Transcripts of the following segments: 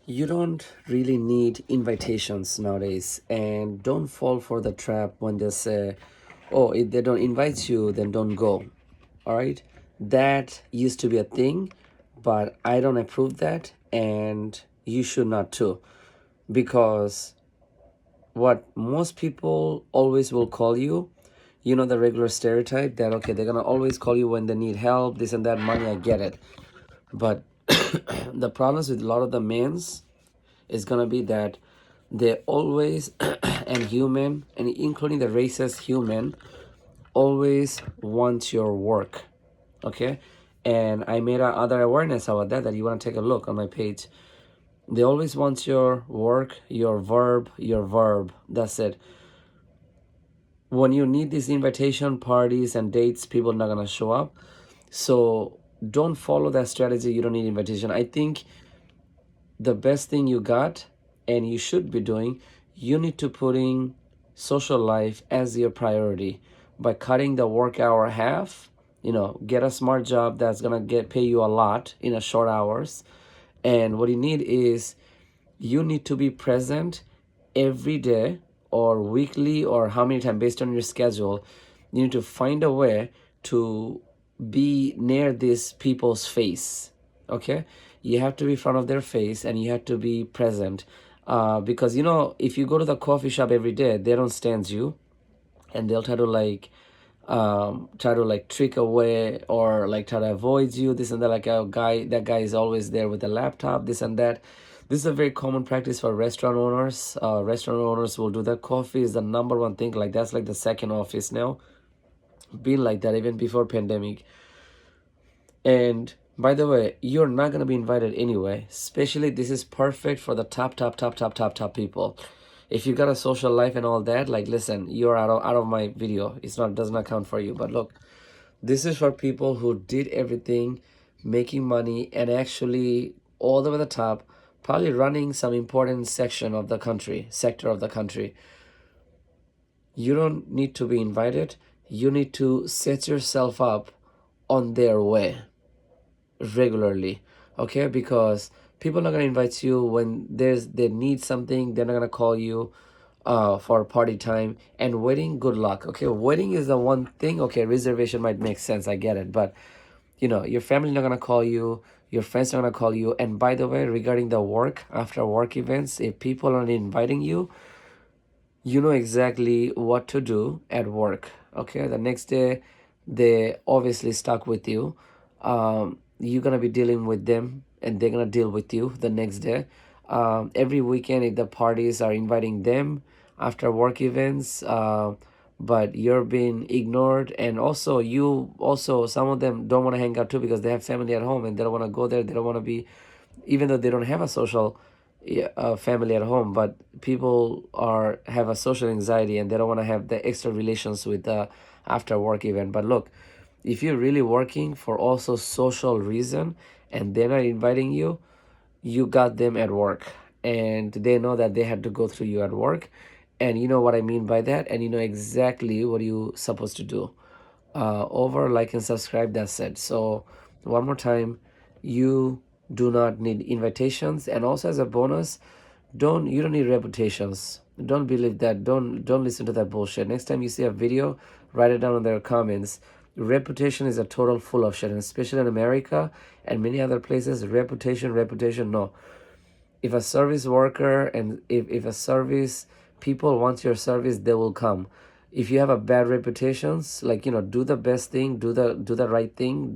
You don't really need invitations nowadays, and don't fall for the trap when they say, oh, if they don't invite you, then don't go. All right? That used to be a thing, but I don't approve that, and you should not too. Because what most people always will call you, the regular stereotype that, okay, they're gonna always call you when they need help, this and that, money, I get it. But the problems with a lot of the men's is gonna be that they always and human and including the racist human always want your work. Okay, and I made a other awareness about that you want to take a look on my page. They always want your work, your verb, that's it. When you need these invitation parties and dates, people are not gonna show up. So don't follow that strategy. You don't need invitation. I think the best thing you got and you should be doing, you need to putting social life as your priority by cutting the work hour half. Get a smart job that's gonna get pay you a lot in a short hours. And what you need is you need to be present every day or weekly or how many times based on your schedule. You need to find a way to be near these people's face. Okay, you have to be in front of their face and you have to be present, because if you go to the coffee shop every day, they don't stand you, and they'll try to trick away or like try to avoid you, this and that, like that guy is always there with a laptop, this and that. This is a very common practice for restaurant owners. Restaurant owners will do that. Coffee is the number one thing, like that's like the second office now, been like that even before pandemic. And by the way, you're not going to be invited anyway. Especially this is perfect for the top people. If you got a social life and all that, like listen, you're out of my video. It's not does not count for you. But look, this is for people who did everything, making money and actually all the way to the top, probably running some important sector of the country. You don't need to be invited. You need to set yourself up on their way regularly. Okay, because people are not gonna invite you when they need something. They're not gonna call you for party time. And wedding, good luck. Okay, wedding is the one thing. Okay, reservation might make sense, I get it, but your family not gonna call you, your friends not gonna call you. And by the way, regarding the work, after work events, if people are inviting you, you know exactly what to do at work. Okay, the next day they obviously stuck with you. You're gonna be dealing with them and they're gonna deal with you the next day. Every weekend if the parties are inviting them after work events, but you're being ignored. And also some of them don't want to hang out too because they have family at home and they don't want to go there. They don't want to be, even though they don't have a social, yeah, family at home, but people are have a social anxiety and they don't want to have the extra relations with the after work event. But look, if you're really working for also social reason and they're not inviting you, you got them at work and they know that they had to go through you at work, and you know what I mean by that, and you know exactly what you supposed to do. Over, like, and subscribe, that's it. So one more time, you do not need invitations. And also as a bonus, you don't need reputations. Don't believe that. Don't listen to that bullshit. Next time you see a video, write it down in their comments. Reputation is a total full of shit, and especially in America and many other places. Reputation, no. If a service worker and if a service people want your service, they will come. If you have a bad reputations, like, do the best thing, do the right thing,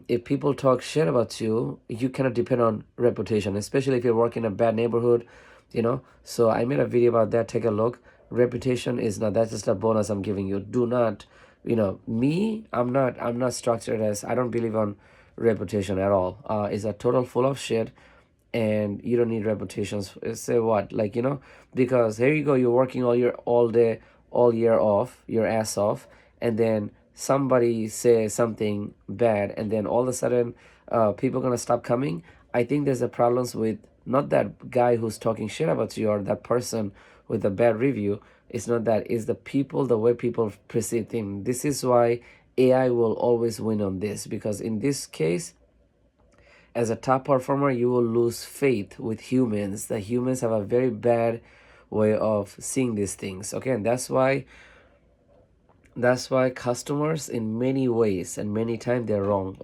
if people talk shit about you, you cannot depend on reputation, especially if you work in a bad neighborhood. So I made a video about that. Take a look. Reputation is not, that's just a bonus I'm giving you. Do not, me, I'm not structured as, I don't believe on reputation at all. It's a total full of shit, and you don't need reputations. Say what, like, because here you go, you're working all day, all year off your ass off, and then somebody says something bad, and then all of a sudden people gonna stop coming. I think there's a problems with not that guy who's talking shit about you or that person with a bad review. It's not that, it's the people, the way people perceive him. This is why AI will always win on this, because in this case as a top performer, you will lose faith with humans. The humans have a very bad way of seeing these things. Okay, and that's why customers in many ways and many times they're wrong.